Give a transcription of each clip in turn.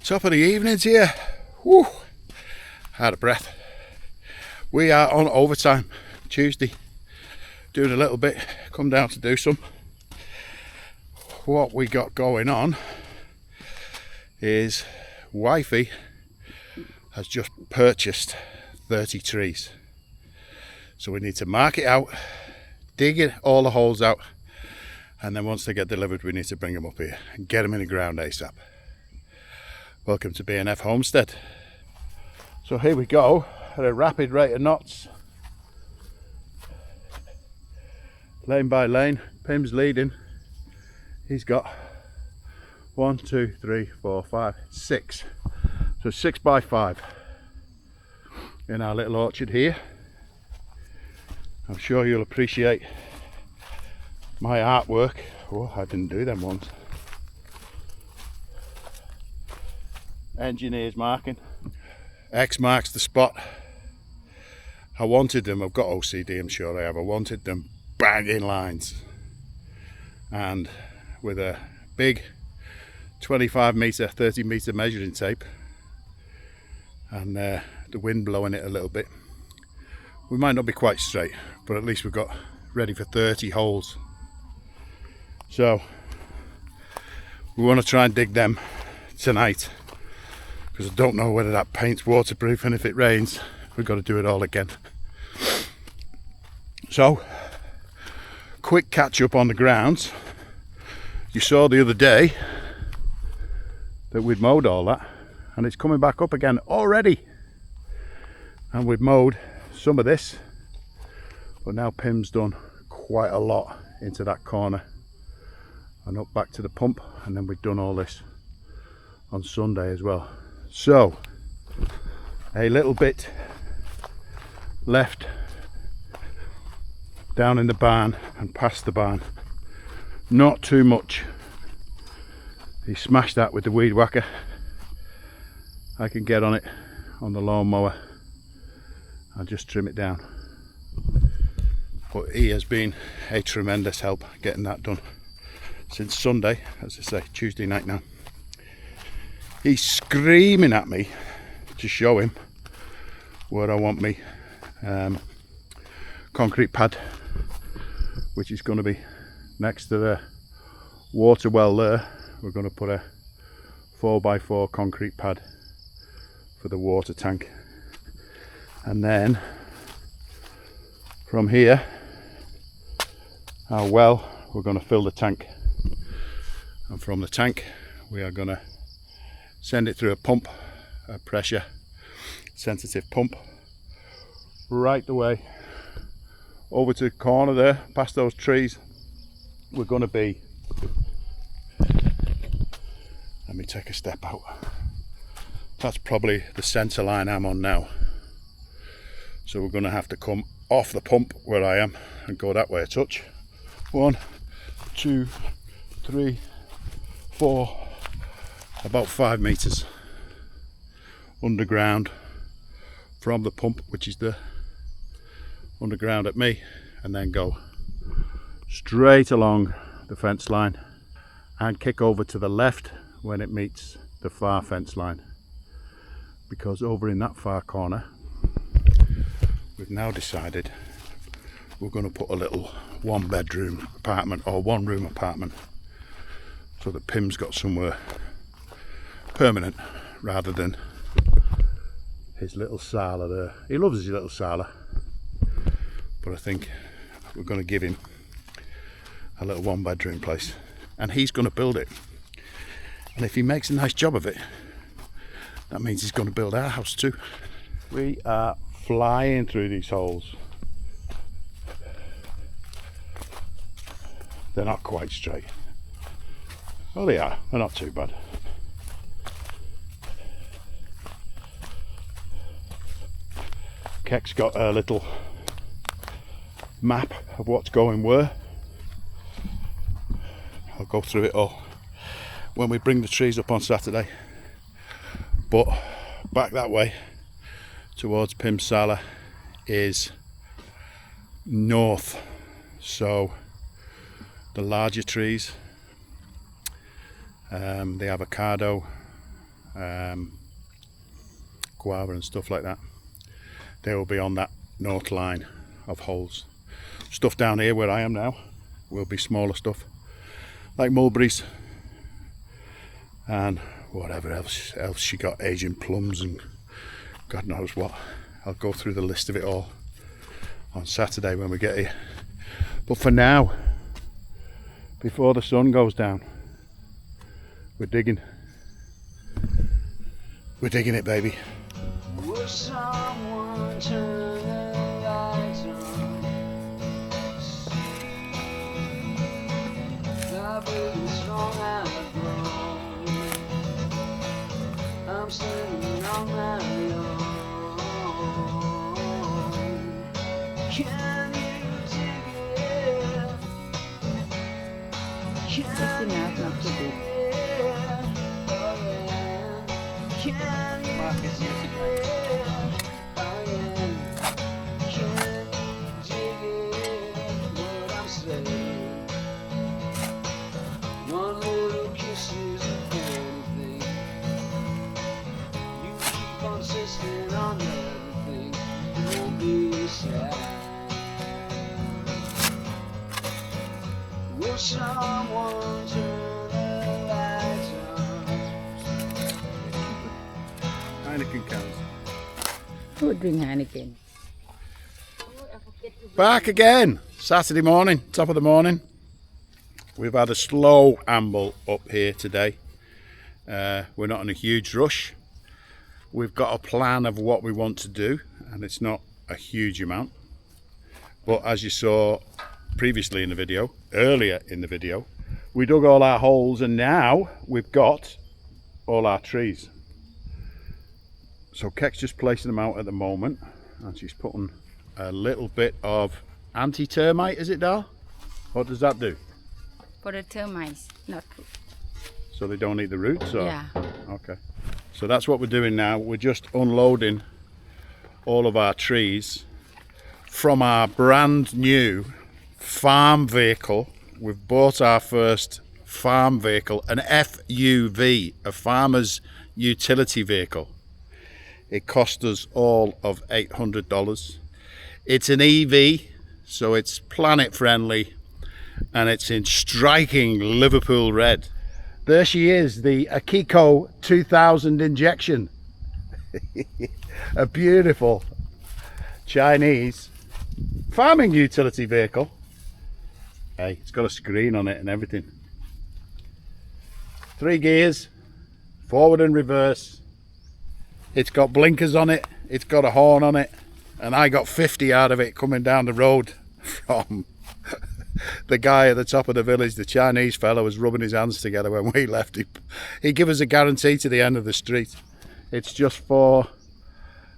Top of the evenings here. Whew. Out of breath. We are on overtime Tuesday. Doing a little bit. Come down to do some. What we got going on is wifey has just purchased 30 trees. So we need to mark it out, dig all the holes out, and then once they get delivered we need to bring them up here and get them in the ground ASAP. Welcome to BNF Homestead. So here we go at a rapid rate of knots. Lane by lane, Pim's leading. He's got 1, 2, 3, 4, 5, 6. So 6 by 5 in our little orchard here. I'm sure you'll appreciate my artwork. Oh, I didn't do them once. Engineer's marking. X marks the spot. I wanted them, I've got OCD, I'm sure I have. I wanted them banging lines. And with a big 25 metre, 30 metre measuring tape and the wind blowing it a little bit, we might not be quite straight, but at least we've got ready for 30 holes. So we want to try and dig them tonight, because I don't know whether that paint's waterproof, and if it rains we've got to do it all again. So quick catch up on the grounds. You saw the other day that we'd mowed all that and it's coming back up again already, and we've mowed some of this, but now Pim's done quite a lot into that corner and up back to the pump, and then we've done all this on Sunday as well. So a little bit left down in the barn and past the barn, not too much. He smashed that with the weed whacker. I can get on it on the lawnmower and just trim it down, but he has been a tremendous help getting that done since Sunday, as I say, Tuesday night now. He's screaming at me to show him where I want me concrete pad, which is going to be next to the water well there. We're going to put a 4x4 concrete pad for the water tank, and then from here our well, we're going to fill the tank, and from the tank we are going to send it through a pump, a pressure sensitive pump, right the way over to the corner there past those trees. We're going to be, let me take a step out, that's probably the centre line I'm on now, so we're going to have to come off the pump where I am and go that way a touch. 1, 2, 3, 4, about 5 metres underground from the pump, which is the underground at me, and then go straight along the fence line and kick over to the left when it meets the far fence line, because over in that far corner we've now decided we're going to put a little 1-bedroom apartment or 1-room apartment, so that Pim's got somewhere permanent rather than his little sala there. He loves his little sala, but I think we're going to give him a little 1-bedroom place, and he's going to build it, and if he makes a nice job of it, that means he's going to build our house too. We are flying through these holes. They're not quite straight. Oh, they are. They're not too bad. Keck's got a little map of what's going where. I'll go through it all when we bring the trees up on Saturday. But back that way towards Pim's Sala is north, so the larger trees, the avocado, guava and stuff like that, they will be on that north line of holes. Stuff down here where I am now will be smaller stuff like mulberries and whatever else she got, Asian plums and God knows what. I'll go through the list of it all on Saturday when we get here. But for now, before the sun goes down, we're digging. We're digging it, baby. Will someone turn the lights on? I've been strong and grown. I'm standing on my own. Can you dig it? Can you dig it? Can you dig it? Oh yeah. Can you dig it? What I'm saying. One little kiss is anything. You keep on insisting on everything. Won't be sad. Will someone turn the lights on? Heineken cans. Who drink Heineken? Back again, Saturday morning, top of the morning. We've had a slow amble up here today. We're not in a huge rush. We've got a plan of what we want to do, and it's not a huge amount. But as you saw previously in the video, earlier in the video, we dug all our holes and now we've got all our trees. So Keck's just placing them out at the moment, and she's putting a little bit of anti-termite, is it, Dal? What does that do? For the termites, not. So they don't eat the roots? Or? Yeah. Okay. So that's what we're doing now. We're just unloading all of our trees from our brand new farm vehicle. We've bought our first farm vehicle, an FUV, a farmer's utility vehicle. It cost us all of $800. It's an EV, so it's planet friendly, and it's in striking Liverpool red. There she is, the Akiko 2000 injection. A beautiful Chinese farming utility vehicle. Hey, it's got a screen on it and everything. 3 gears, forward and reverse. It's got blinkers on it, it's got a horn on it, and I got 50 out of it coming down the road from the guy at the top of the village. The Chinese fellow was rubbing his hands together when we left him. He gave us a guarantee to the end of the street. It's just for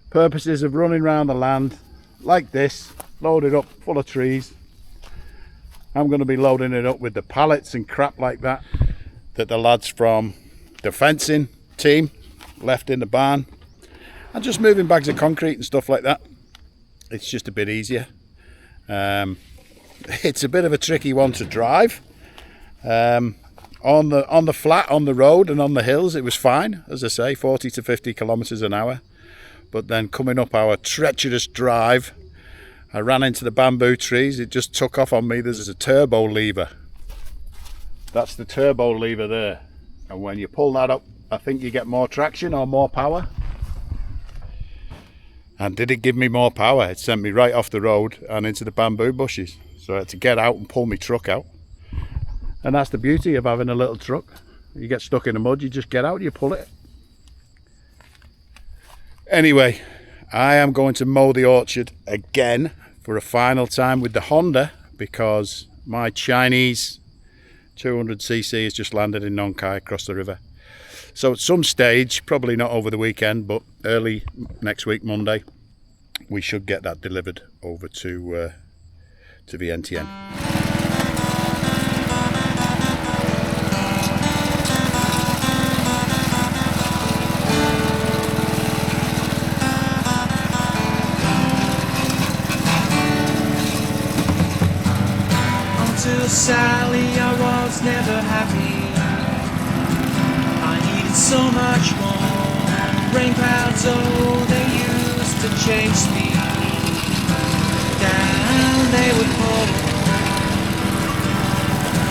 purposes of running around the land like this, loaded up full of trees. I'm going to be loading it up with the pallets and crap like that the lads from the fencing team left in the barn, and just moving bags of concrete and stuff like that. It's just a bit easier. It's a bit of a tricky one to drive. On the flat, on the road and on the hills it was fine, as I say, 40 to 50 kilometers an hour. But then coming up our treacherous drive, I ran into the bamboo trees. It just took off on me. There's a turbo lever. That's the turbo lever there, and when you pull that up, I think you get more traction or more power. And did it give me more power? It sent me right off the road and into the bamboo bushes. So I had to get out and pull my truck out. And that's the beauty of having a little truck. You get stuck in the mud, you just get out, you pull it. Anyway, I am going to mow the orchard again for a final time with the Honda, because my Chinese 200cc has just landed in Nong Khai across the river. So at some stage, probably not over the weekend, but early next week, Monday, we should get that delivered over to VNTN. Until Sally, I was never happy. I needed It's so much more. Rain clouds, oh, they used to chase me. Down they would fall.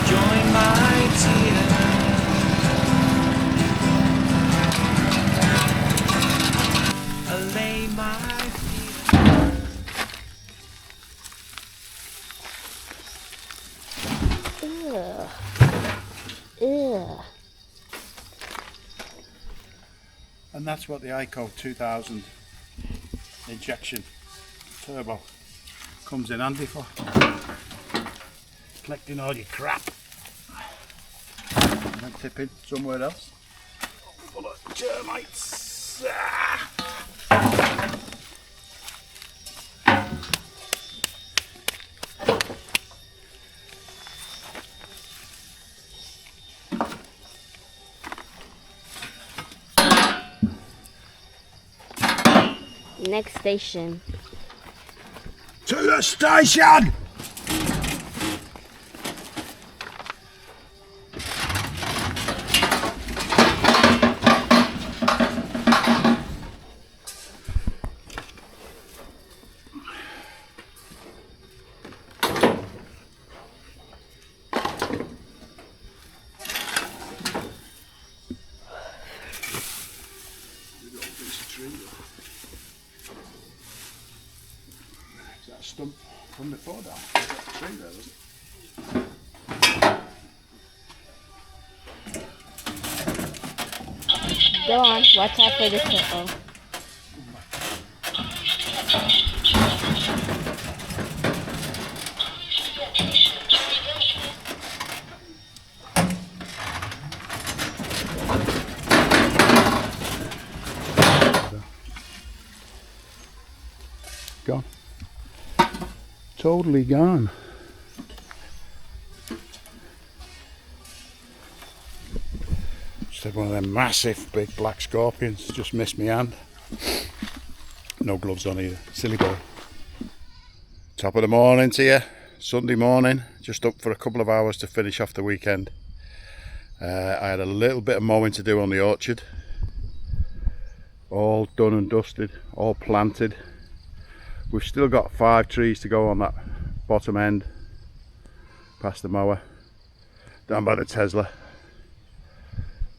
Join my tears. Allay my And that's what the ICO 2000 injection turbo comes in handy for. Collecting all your crap and then tipping somewhere else. Full of termites. Next station. To the station! Stump from before down. Tree there, was it? Go on, watch out for the turtle. Gone. Totally gone. Just had one of them massive big black scorpions, just missed me hand. No gloves on either, silly boy. Top of the morning to you, Sunday morning, just up for a couple of hours to finish off the weekend. I had a little bit of mowing to do on the orchard. All done and dusted, all planted. We've still got 5 trees to go on that bottom end, past the mower, down by the Tesla.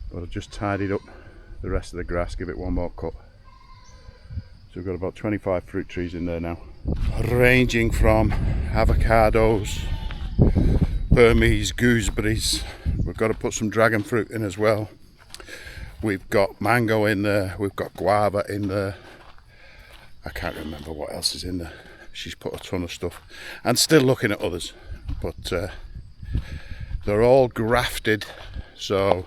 But I've just tidied up the rest of the grass, give it one more cut. So we've got about 25 fruit trees in there now, ranging from avocados, Burmese gooseberries. We've got to put some dragon fruit in as well. We've got mango in there, we've got guava in there. I can't remember what else is in there. She's put a ton of stuff, and still looking at others, but they're all grafted, so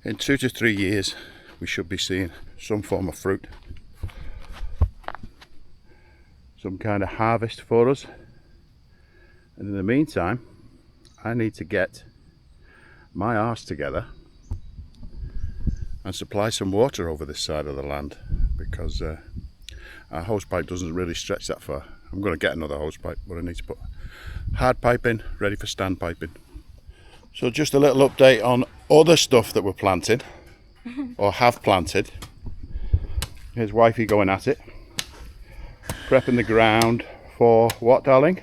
in 2 to 3 years we should be seeing some form of fruit, some kind of harvest for us. And in the meantime, I need to get my arse together and supply some water over this side of the land, because our hose pipe doesn't really stretch that far. I'm going to get another hose pipe, but I need to put hard pipe in, ready for stand piping. So just a little update on other stuff that we're planting, or have planted. Here's wifey going at it, prepping the ground for what, darling?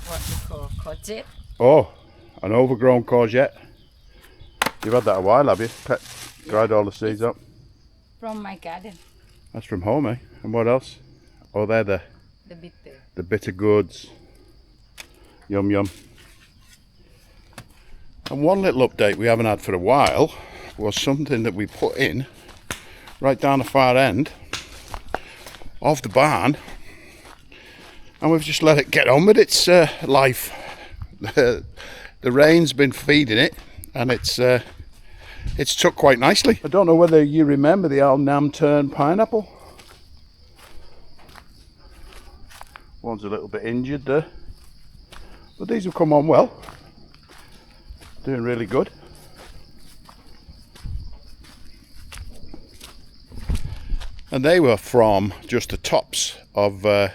What you call courgette? Oh, an overgrown courgette. You've had that a while, have you? Dried all the seeds up. From my garden. That's from home, eh? And what else? Oh, they're the bitter. The bitter goods. Yum yum. And one little update we haven't had for a while was something that we put in right down the far end of the barn, and we've just let it get on with its life. The rain's been feeding it, and it's took quite nicely. I don't know whether you remember the old Nam Turn pineapple. One's a little bit injured there, but these have come on well. Doing really good. And they were from just the tops of the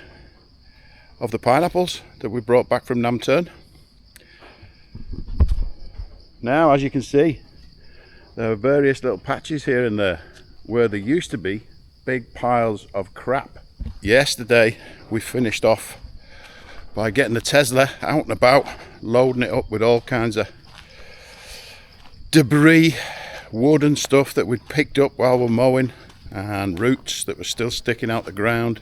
pineapples that we brought back from Nam Turn. Now, as you can see, there are various little patches here and there where there used to be big piles of crap. Yesterday we finished off by getting the Tesla out and about, loading it up with all kinds of debris, wood and stuff that we'd picked up while we're mowing, and roots that were still sticking out the ground,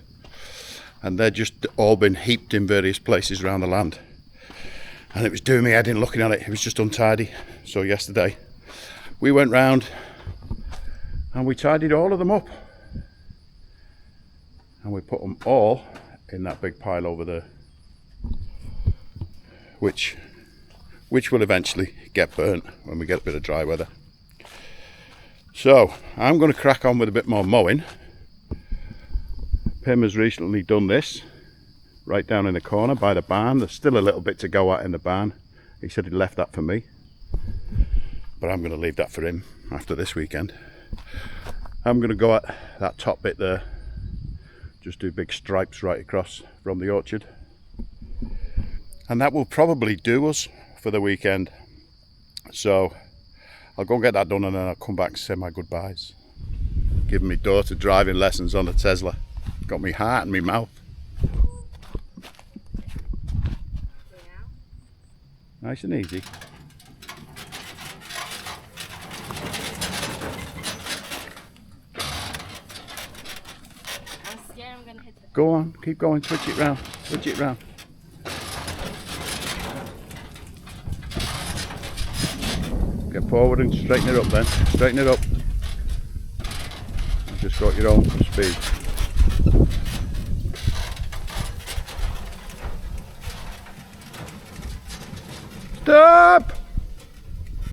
and they'd just all been heaped in various places around the land, and it was doing me head in looking at it. It was just untidy. So yesterday we went round and we tidied all of them up, and we put them all in that big pile over there, which will eventually get burnt when we get a bit of dry weather. So I'm going to crack on with a bit more mowing. Pim has recently done this right down in the corner by the barn. There's still a little bit to go at in the barn. He said he left that for me, but I'm going to leave that for him after this weekend. I'm going to go at that top bit there, just do big stripes right across from the orchard, and that will probably do us for the weekend. So I'll go and get that done, and then I'll come back and say my goodbyes. Giving me daughter driving lessons on the Tesla. Got me heart in my mouth. Nice and easy. I'm scared I'm gonna hit the... Go on, keep going, switch it round, switch it round. Get forward and straighten it up then, straighten it up. You've just got your own speed.